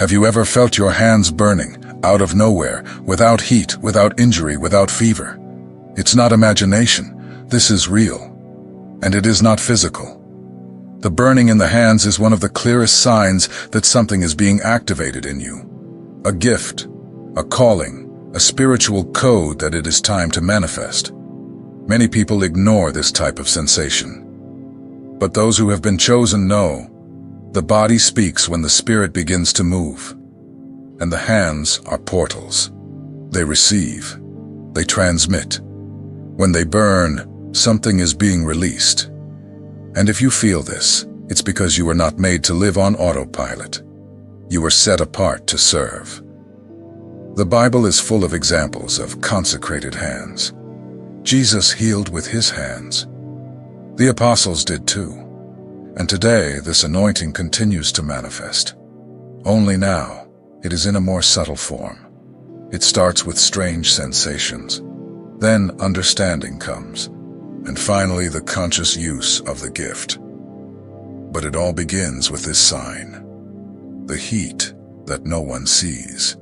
Have you ever felt your hands burning, out of nowhere, without heat, without injury, without fever? It's not imagination. This is real. And it is not physical. The burning in the hands is one of the clearest signs that something is being activated in you. A gift, a calling, a spiritual code that it is time to manifest. Many people ignore this type of sensation. But those who have been chosen know, the body speaks when the spirit begins to move. And the hands are portals. They receive. They transmit. When they burn, something is being released. And if you feel this, it's because you were not made to live on autopilot. You were set apart to serve. The Bible is full of examples of consecrated hands. Jesus healed with his hands. The apostles did too. And today, this anointing continues to manifest. Only now, it is in a more subtle form. It starts with strange sensations. Then understanding comes. And finally, the conscious use of the gift. But it all begins with this sign. The heat that no one sees.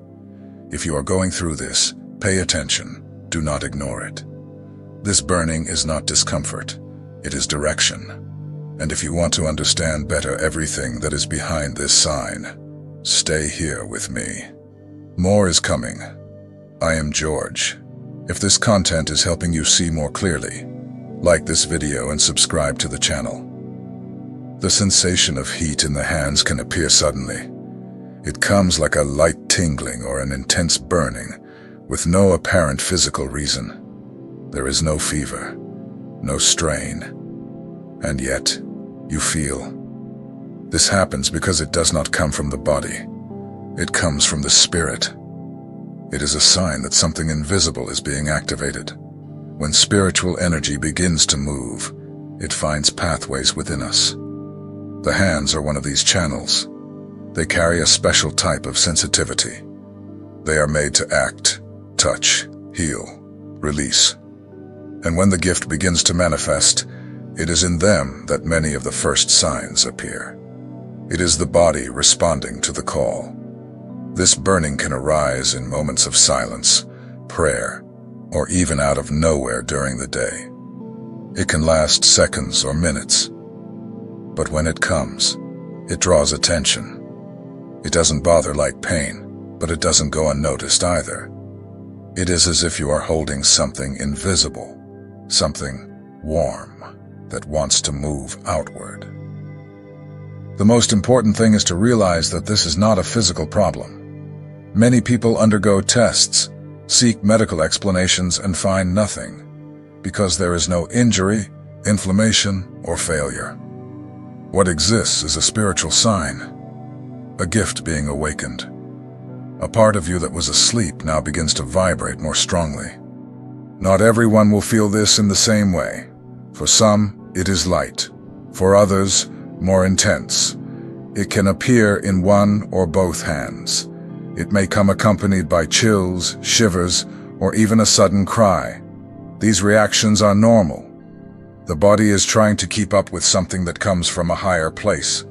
If you are going through this, pay attention. Do not ignore it. This burning is not discomfort. It is direction. And if you want to understand better everything that is behind this sign, stay here with me. More is coming. I am George. If this content is helping you see more clearly, like this video and subscribe to the channel. The sensation of heat in the hands can appear suddenly. It comes like a light tingling or an intense burning, with no apparent physical reason. There is no fever, no strain, and yet you feel. This happens because it does not come from the body. It comes from the spirit. It is a sign that something invisible is being activated. When spiritual energy begins to move, it finds pathways within us. The hands are one of these channels. They carry a special type of sensitivity. They are made to act, touch, heal, release. And when the gift begins to manifest, it is in them that many of the first signs appear. It is the body responding to the call. This burning can arise in moments of silence, prayer, or even out of nowhere during the day. It can last seconds or minutes. But when it comes, it draws attention. It doesn't bother like pain, but it doesn't go unnoticed either. It is as if you are holding something invisible, something warm, that wants to move outward. The most important thing is to realize that this is not a physical problem. Many people undergo tests, seek medical explanations, and find nothing, because there is no injury, inflammation, or failure. What exists is a spiritual sign, a gift being awakened. A part of you that was asleep now begins to vibrate more strongly. Not everyone will feel this in the same way. For some, it is light. For others, more intense. It can appear in one or both hands. It may come accompanied by chills, shivers, or even a sudden cry. These reactions are normal. The body is trying to keep up with something that comes from a higher place.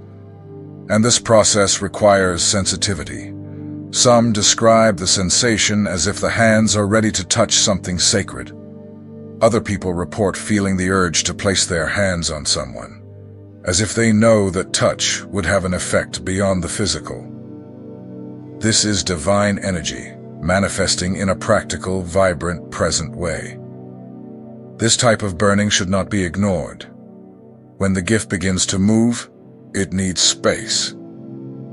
And this process requires sensitivity. Some describe the sensation as if the hands are ready to touch something sacred. Other people report feeling the urge to place their hands on someone, as if they know that touch would have an effect beyond the physical. This is divine energy, manifesting in a practical, vibrant, present way. This type of burning should not be ignored. When the gift begins to move, it needs space.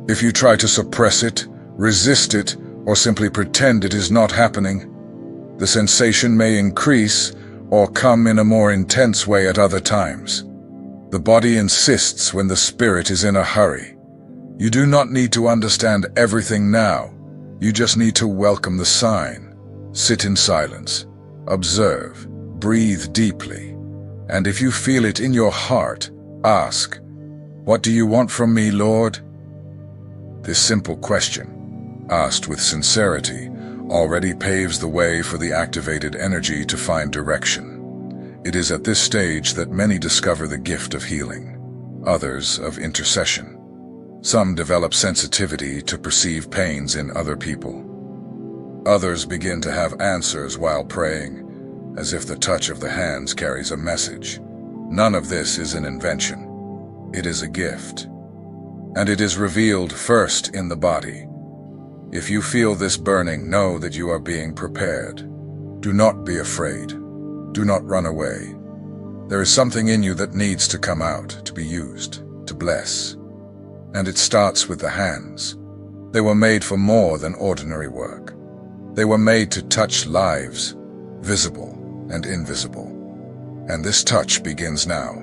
If you try to suppress it, resist it, or simply pretend it is not happening, the sensation may increase or come in a more intense way at other times. The body insists when the spirit is in a hurry. You do not need to understand everything now. You just need to welcome the sign. Sit in silence. Observe. Breathe deeply. And if you feel it in your heart, ask, "What do you want from me, Lord?" This simple question, asked with sincerity, already paves the way for the activated energy to find direction. It is at this stage that many discover the gift of healing, others of intercession. Some develop sensitivity to perceive pains in other people. Others begin to have answers while praying, as if the touch of the hands carries a message. None of this is an invention. It is a gift. And it is revealed first in the body. If you feel this burning, know that you are being prepared. Do not be afraid. Do not run away. There is something in you that needs to come out, to be used, to bless. And it starts with the hands. They were made for more than ordinary work. They were made to touch lives, visible and invisible. And this touch begins now.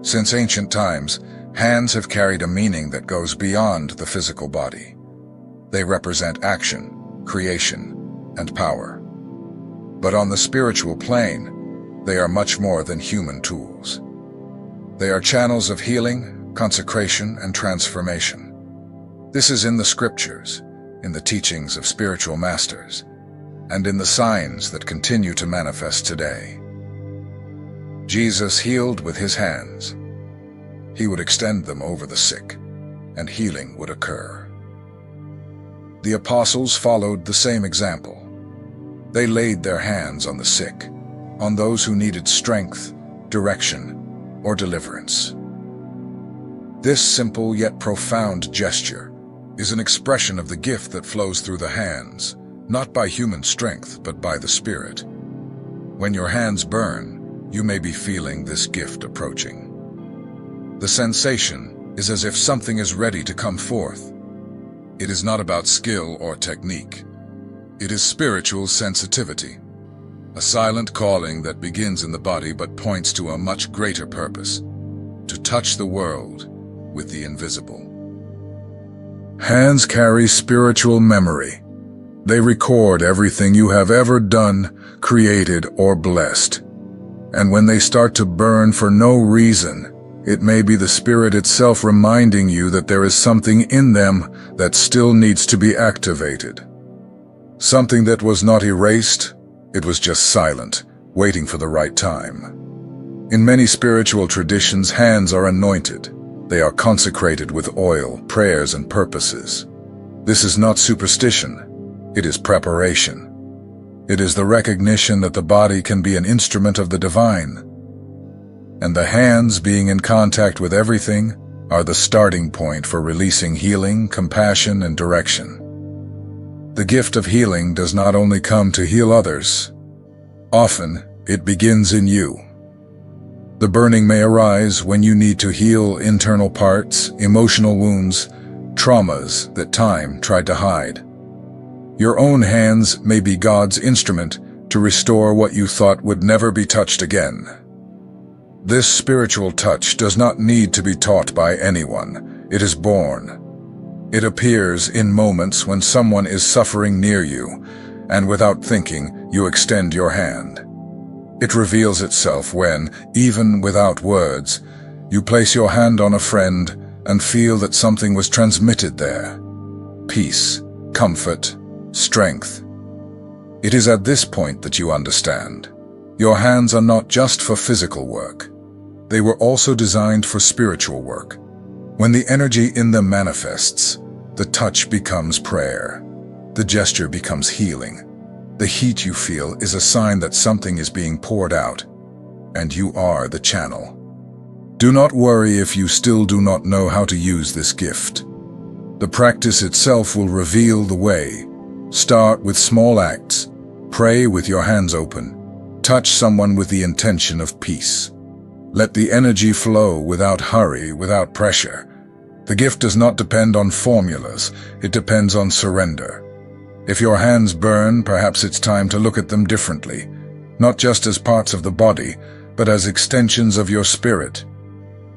Since ancient times, hands have carried a meaning that goes beyond the physical body. They represent action, creation, and power. But on the spiritual plane, they are much more than human tools. They are channels of healing, consecration, and transformation. This is in the scriptures, in the teachings of spiritual masters, and in the signs that continue to manifest today. Jesus healed with his hands. He would extend them over the sick, and healing would occur. The apostles followed the same example. They laid their hands on the sick, on those who needed strength, direction, or deliverance. This simple yet profound gesture is an expression of the gift that flows through the hands, not by human strength, but by the Spirit. When your hands burn, you may be feeling this gift approaching. The sensation is as if something is ready to come forth. It is not about skill or technique. It is spiritual sensitivity, a silent calling that begins in the body but points to a much greater purpose, to touch the world with the invisible. Hands carry spiritual memory. They record everything you have ever done, created, or blessed. And when they start to burn for no reason, it may be the Spirit itself reminding you that there is something in them that still needs to be activated. Something that was not erased, it was just silent, waiting for the right time. In many spiritual traditions, hands are anointed. They are consecrated with oil, prayers, and purposes. This is not superstition. It is preparation. It is the recognition that the body can be an instrument of the divine. And the hands, being in contact with everything, are the starting point for releasing healing, compassion, and direction. The gift of healing does not only come to heal others. Often, it begins in you. The burning may arise when you need to heal internal parts, emotional wounds, traumas that time tried to hide. Your own hands may be God's instrument to restore what you thought would never be touched again. This spiritual touch does not need to be taught by anyone. It is born. It appears in moments when someone is suffering near you, and without thinking, you extend your hand. It reveals itself when, even without words, you place your hand on a friend and feel that something was transmitted there. Peace, comfort, strength. It is at this point that you understand. Your hands are not just for physical work. They were also designed for spiritual work. When the energy in them manifests, the touch becomes prayer. The gesture becomes healing. The heat you feel is a sign that something is being poured out, and you are the channel. Do not worry if you still do not know how to use this gift. The practice itself will reveal the way. Start with small acts. Pray with your hands open. Touch someone with the intention of peace. Let the energy flow without hurry, without pressure. The gift does not depend on formulas. It depends on surrender. If your hands burn, perhaps it's time to look at them differently, not just as parts of the body, but as extensions of your spirit.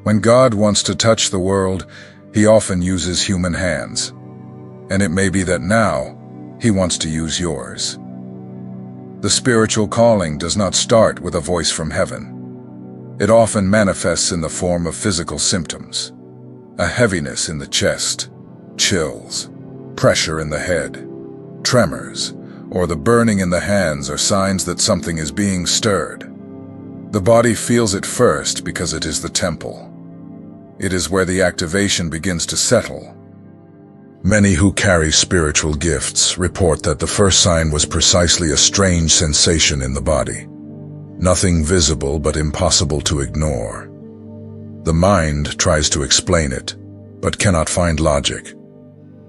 When God wants to touch the world, He often uses human hands. And it may be that now, He wants to use yours. The spiritual calling does not start with a voice from heaven. It often manifests in the form of physical symptoms. A heaviness in the chest, chills, pressure in the head, tremors, or the burning in the hands are signs that something is being stirred. The body feels it first because it is the temple. It is where the activation begins to settle. Many who carry spiritual gifts report that the first sign was precisely a strange sensation in the body. Nothing visible but impossible to ignore. The mind tries to explain it, but cannot find logic.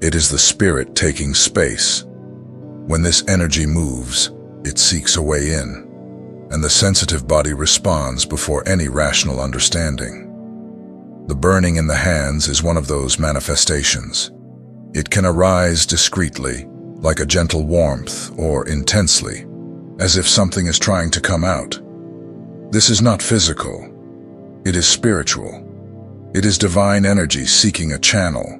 It is the spirit taking space. When this energy moves, it seeks a way in, and the sensitive body responds before any rational understanding. The burning in the hands is one of those manifestations. It can arise discreetly, like a gentle warmth, or intensely, as if something is trying to come out. This is not physical. It is spiritual. It is divine energy seeking a channel.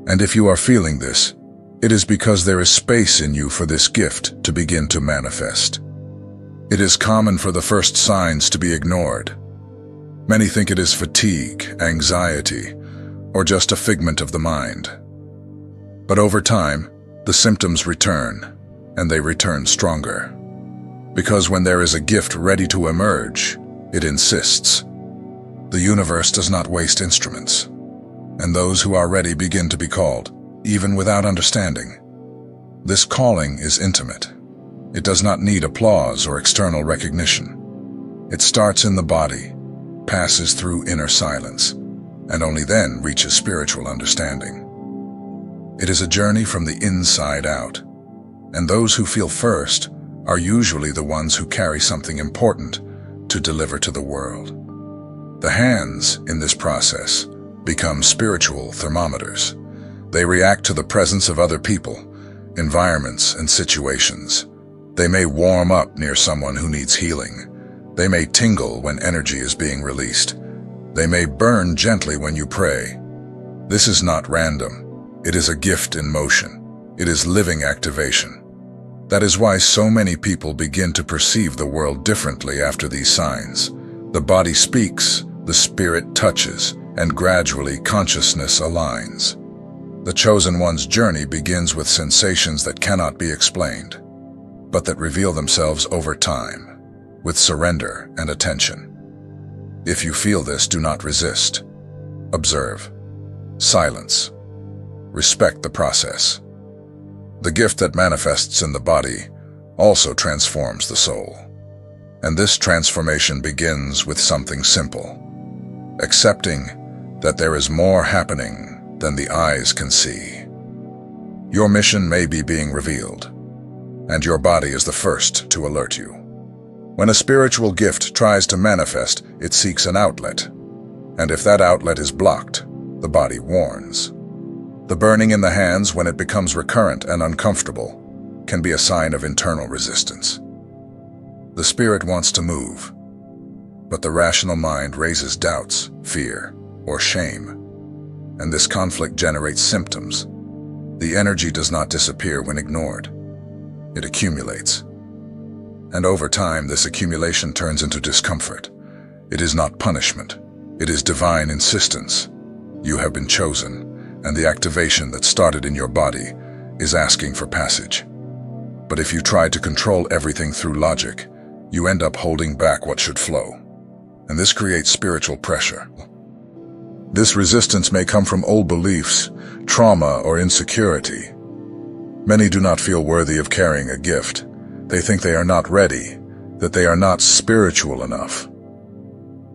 And if you are feeling this, it is because there is space in you for this gift to begin to manifest. It is common for the first signs to be ignored. Many think it is fatigue, anxiety, or just a figment of the mind. But over time, the symptoms return, and they return stronger. Because when there is a gift ready to emerge, it insists. The universe does not waste instruments, and those who are ready begin to be called, even without understanding. This calling is intimate. It does not need applause or external recognition. It starts in the body, passes through inner silence, and only then reaches spiritual understanding. It is a journey from the inside out, and those who feel first are usually the ones who carry something important to deliver to the world. The hands, in this process, become spiritual thermometers. They react to the presence of other people, environments, and situations. They may warm up near someone who needs healing. They may tingle when energy is being released. They may burn gently when you pray. This is not random. It is a gift in motion. It is living activation. That is why so many people begin to perceive the world differently after these signs. The body speaks, the spirit touches, and gradually consciousness aligns. The chosen one's journey begins with sensations that cannot be explained, but that reveal themselves over time, with surrender and attention. If you feel this, do not resist. Observe. Silence. Respect the process. The gift that manifests in the body also transforms the soul. And this transformation begins with something simple. Accepting that there is more happening than the eyes can see. Your mission may be being revealed, and your body is the first to alert you. When a spiritual gift tries to manifest, it seeks an outlet. And if that outlet is blocked, the body warns. The burning in the hands, when it becomes recurrent and uncomfortable, can be a sign of internal resistance. The spirit wants to move, but the rational mind raises doubts, fear, or shame. And this conflict generates symptoms. The energy does not disappear when ignored. It accumulates. And over time, this accumulation turns into discomfort. It is not punishment. It is divine insistence. You have been chosen, and the activation that started in your body is asking for passage. But if you try to control everything through logic, you end up holding back what should flow. And this creates spiritual pressure. This resistance may come from old beliefs, trauma, or insecurity. Many do not feel worthy of carrying a gift. They think they are not ready, that they are not spiritual enough.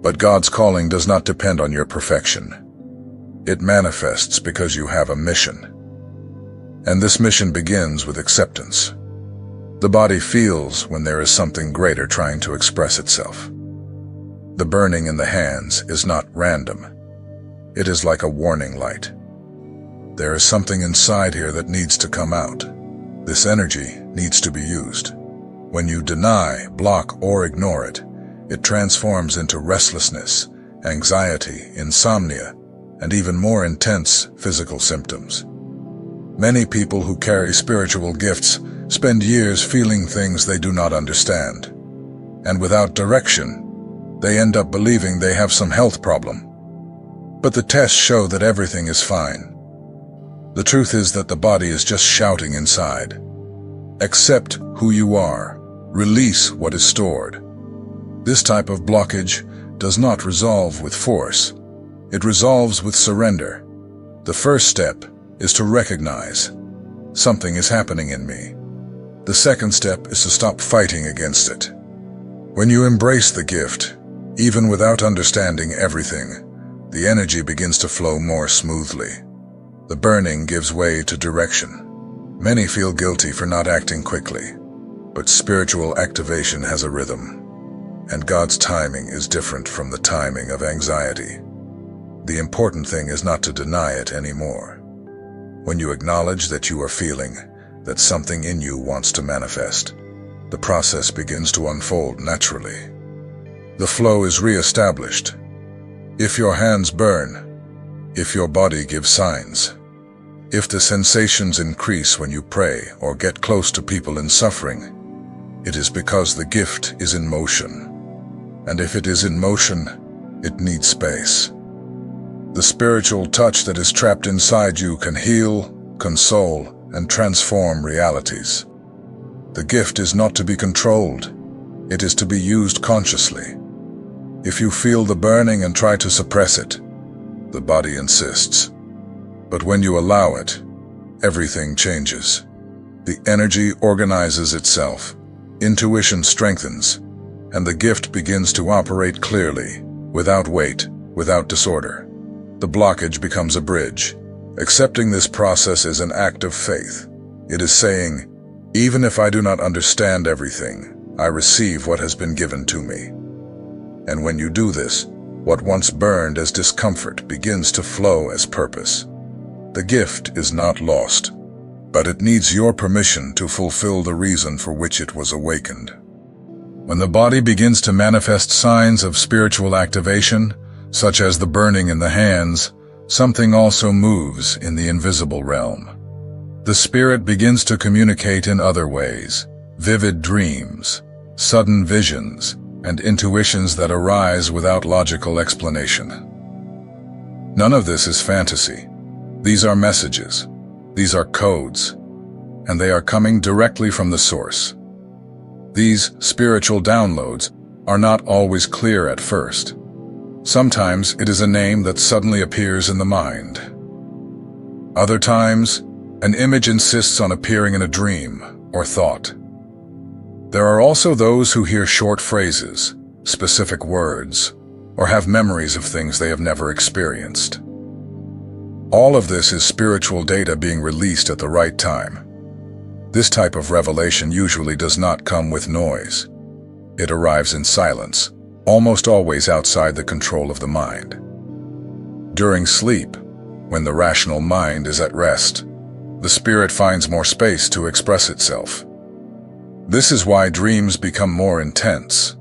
But God's calling does not depend on your perfection. It manifests because you have a mission. And this mission begins with acceptance. The body feels when there is something greater trying to express itself. The burning in the hands is not random. It is like a warning light. There is something inside here that needs to come out. This energy needs to be used. When you deny, block, or ignore it, it transforms into restlessness, anxiety, insomnia, and even more intense physical symptoms. Many people who carry spiritual gifts spend years feeling things they do not understand. And without direction, they end up believing they have some health problem. But the tests show that everything is fine. The truth is that the body is just shouting inside. Accept who you are. Release what is stored. This type of blockage does not resolve with force. It resolves with surrender. The first step is to recognize something is happening in me. The second step is to stop fighting against it. When you embrace the gift, even without understanding everything, the energy begins to flow more smoothly. The burning gives way to direction. Many feel guilty for not acting quickly, but spiritual activation has a rhythm, and God's timing is different from the timing of anxiety. The important thing is not to deny it anymore. When you acknowledge that you are feeling, that something in you wants to manifest, the process begins to unfold naturally. The flow is re-established. If your hands burn, if your body gives signs, if the sensations increase when you pray or get close to people in suffering, it is because the gift is in motion. And if it is in motion, it needs space. The spiritual touch that is trapped inside you can heal, console, and transform realities. The gift is not to be controlled. It is to be used consciously. If you feel the burning and try to suppress it, the body insists. But when you allow it, everything changes. The energy organizes itself, intuition strengthens, and the gift begins to operate clearly, without weight, without disorder. The blockage becomes a bridge. Accepting this process is an act of faith. It is saying, even if I do not understand everything, I receive what has been given to me. And when you do this, what once burned as discomfort begins to flow as purpose. The gift is not lost, but it needs your permission to fulfill the reason for which it was awakened. When the body begins to manifest signs of spiritual activation, such as the burning in the hands, something also moves in the invisible realm. The spirit begins to communicate in other ways, vivid dreams, sudden visions, and intuitions that arise without logical explanation. None of this is fantasy. These are messages. These are codes, and they are coming directly from the source. These spiritual downloads are not always clear at first. Sometimes it is a name that suddenly appears in the mind. Other times, an image insists on appearing in a dream or thought. There are also those who hear short phrases, specific words, or have memories of things they have never experienced. All of this is spiritual data being released at the right time. This type of revelation usually does not come with noise. It arrives in silence, almost always outside the control of the mind. During sleep, when the rational mind is at rest, the spirit finds more space to express itself. This is why dreams become more intense,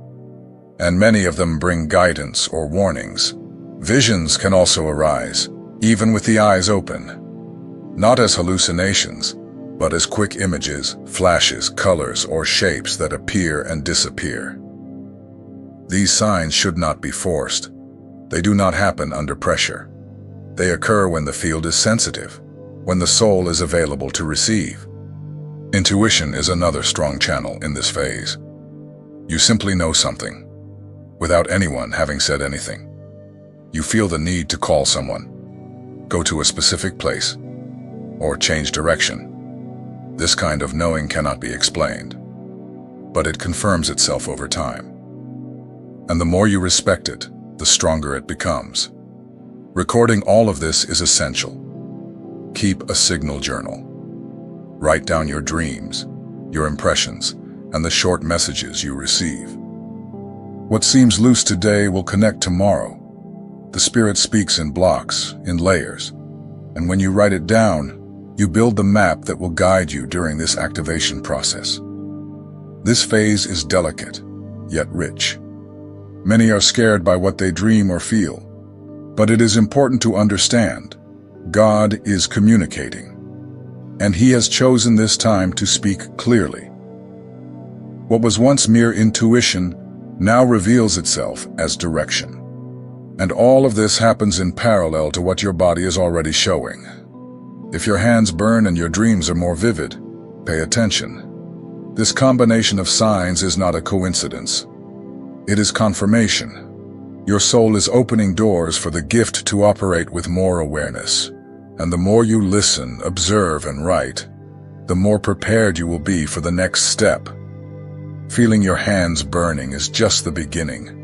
and many of them bring guidance or warnings. Visions can also arise, even with the eyes open, not as hallucinations, but as quick images, flashes, colors, or shapes that appear and disappear. These signs should not be forced. They do not happen under pressure. They occur when the field is sensitive, when the soul is available to receive. Intuition is another strong channel in this phase. You simply know something, without anyone having said anything. You feel the need to call someone, go to a specific place, or change direction. This kind of knowing cannot be explained, but it confirms itself over time. And the more you respect it, the stronger it becomes. Recording all of this is essential. Keep a signal journal. Write down your dreams, your impressions, and the short messages you receive. What seems loose today will connect tomorrow. The spirit speaks in blocks, in layers, and when you write it down, you build the map that will guide you during this activation process. This phase is delicate, yet rich. Many are scared by what they dream or feel, but it is important to understand God is communicating, and He has chosen this time to speak clearly. What was once mere intuition now reveals itself as direction. And all of this happens in parallel to what your body is already showing. If your hands burn and your dreams are more vivid, pay attention. This combination of signs is not a coincidence. It is confirmation. Your soul is opening doors for the gift to operate with more awareness. And the more you listen, observe, and write, the more prepared you will be for the next step. Feeling your hands burning is just the beginning.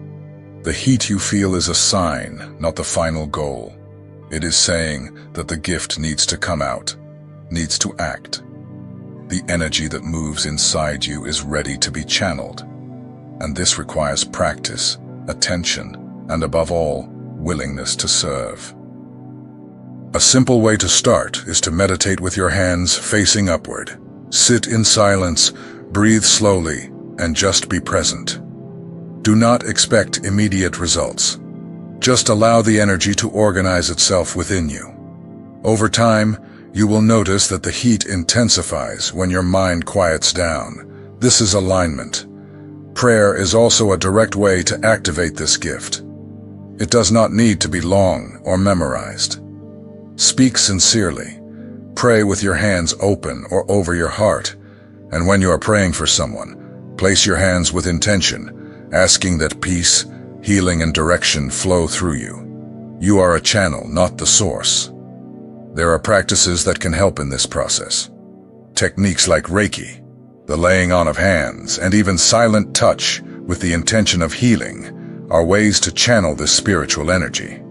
The heat you feel is a sign, not the final goal. It is saying that the gift needs to come out, needs to act. The energy that moves inside you is ready to be channeled. And this requires practice, attention, and above all, willingness to serve. A simple way to start is to meditate with your hands facing upward. Sit in silence, breathe slowly, and just be present. Do not expect immediate results. Just allow the energy to organize itself within you. Over time, you will notice that the heat intensifies when your mind quiets down. This is alignment. Prayer is also a direct way to activate this gift. It does not need to be long or memorized. Speak sincerely. Pray with your hands open or over your heart. And when you are praying for someone, place your hands with intention, asking that peace, healing, and direction flow through you. You are a channel, not the source. There are practices that can help in this process. Techniques like Reiki, the laying on of hands, and even silent touch with the intention of healing are ways to channel this spiritual energy.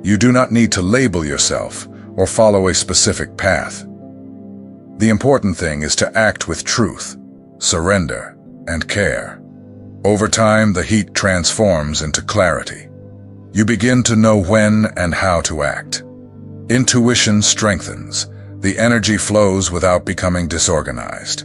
You do not need to label yourself or follow a specific path. The important thing is to act with truth, surrender, and care. Over time, the heat transforms into clarity. You begin to know when and how to act. Intuition strengthens. The energy flows without becoming disorganized.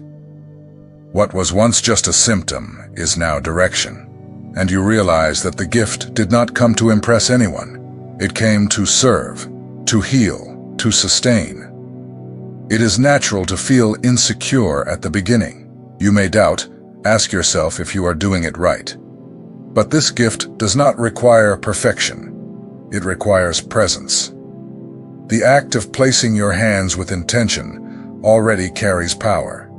What was once just a symptom is now direction, and you realize that the gift did not come to impress anyone. It came to serve, to heal, to sustain. It is natural to feel insecure at the beginning. You may doubt. Ask yourself if you are doing it right. But this gift does not require perfection. It requires presence. The act of placing your hands with intention already carries power.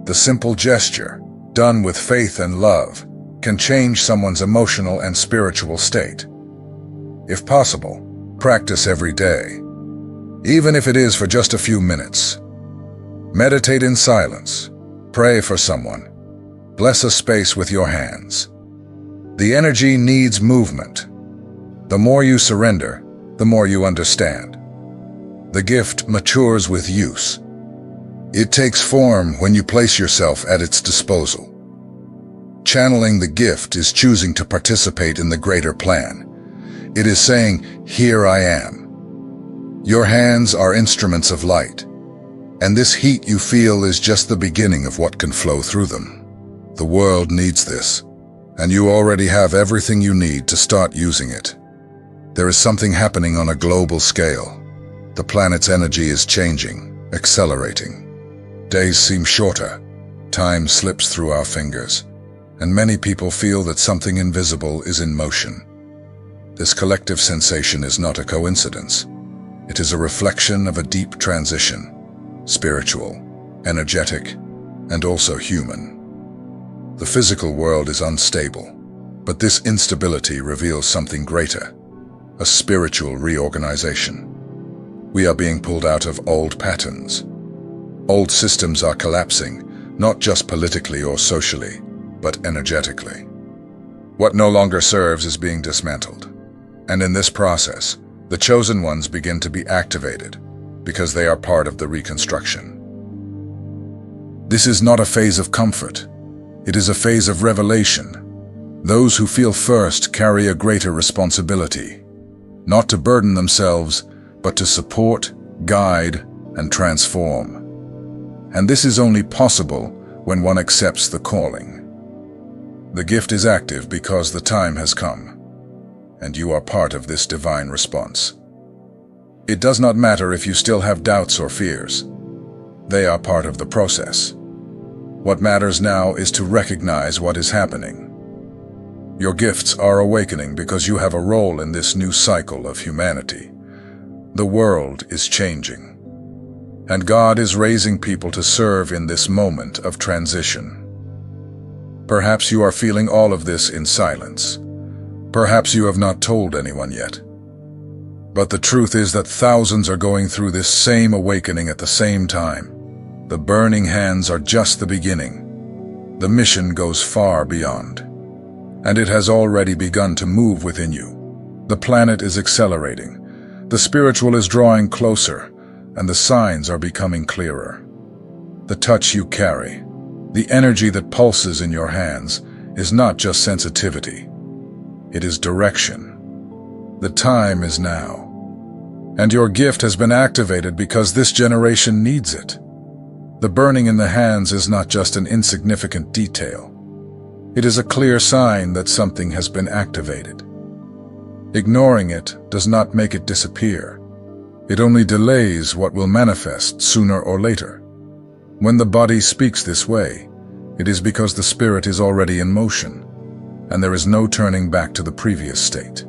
The simple gesture, done with faith and love, can change someone's emotional and spiritual state. If possible, practice every day, even if it is for just a few minutes. Meditate in silence. Pray for someone. Bless a space with your hands. The energy needs movement. The more you surrender, the more you understand. The gift matures with use. It takes form when you place yourself at its disposal. Channeling the gift is choosing to participate in the greater plan. It is saying, "Here I am." Your hands are instruments of light, and this heat you feel is just the beginning of what can flow through them. The world needs this, and you already have everything you need to start using it. There is something happening on a global scale. The planet's energy is changing, accelerating. Days seem shorter, time slips through our fingers, and many people feel that something invisible is in motion. This collective sensation is not a coincidence. It is a reflection of a deep transition, spiritual, energetic, and also human. The physical world is unstable, but this instability reveals something greater, a spiritual reorganization. We are being pulled out of old patterns. Old systems are collapsing, not just politically or socially, but energetically. What no longer serves is being dismantled. And in this process, the chosen ones begin to be activated, because they are part of the reconstruction. This is not a phase of comfort. It is a phase of revelation. Those who feel first carry a greater responsibility, not to burden themselves, but to support, guide, and transform. And this is only possible when one accepts the calling. The gift is active because the time has come, and you are part of this divine response. It does not matter if you still have doubts or fears. They are part of the process. What matters now is to recognize what is happening. Your gifts are awakening because you have a role in this new cycle of humanity. The world is changing, and God is raising people to serve in this moment of transition. Perhaps you are feeling all of this in silence, Perhaps you have not told anyone yet. But the truth is that thousands are going through this same awakening at the same time. The burning hands are just the beginning. The mission goes far beyond. And it has already begun to move within you. The planet is accelerating. The spiritual is drawing closer, and the signs are becoming clearer. The touch you carry, the energy that pulses in your hands, is not just sensitivity. It is direction. The time is now. And your gift has been activated because this generation needs it. The burning in the hands is not just an insignificant detail. It is a clear sign that something has been activated. Ignoring it does not make it disappear. It only delays what will manifest sooner or later. When the body speaks this way, it is because the spirit is already in motion, and there is no turning back to the previous state.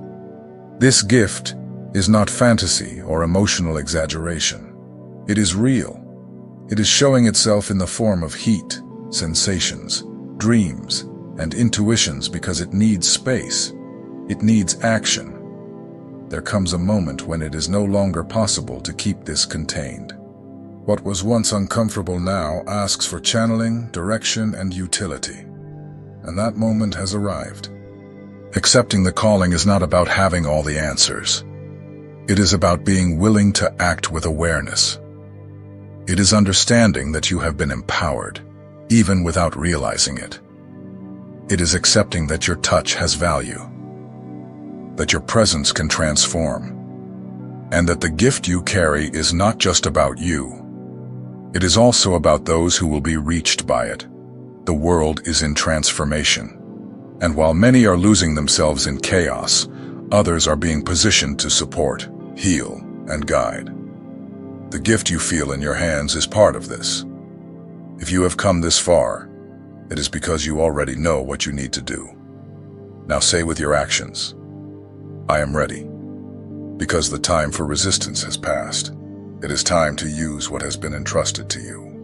This gift is not fantasy or emotional exaggeration. It is real. It is showing itself in the form of heat, sensations, dreams, and intuitions because it needs space. It needs action. There comes a moment when it is no longer possible to keep this contained. What was once uncomfortable now asks for channeling, direction, and utility. And that moment has arrived. Accepting the calling is not about having all the answers. It is about being willing to act with awareness. It is understanding that you have been empowered, even without realizing it. It is accepting that your touch has value, that your presence can transform, and that the gift you carry is not just about you. It is also about those who will be reached by it. The world is in transformation, and while many are losing themselves in chaos, others are being positioned to support, heal, and guide. The gift you feel in your hands is part of this. If you have come this far, it is because you already know what you need to do. Now say with your actions, I am ready. Because the time for resistance has passed. It is time to use what has been entrusted to you.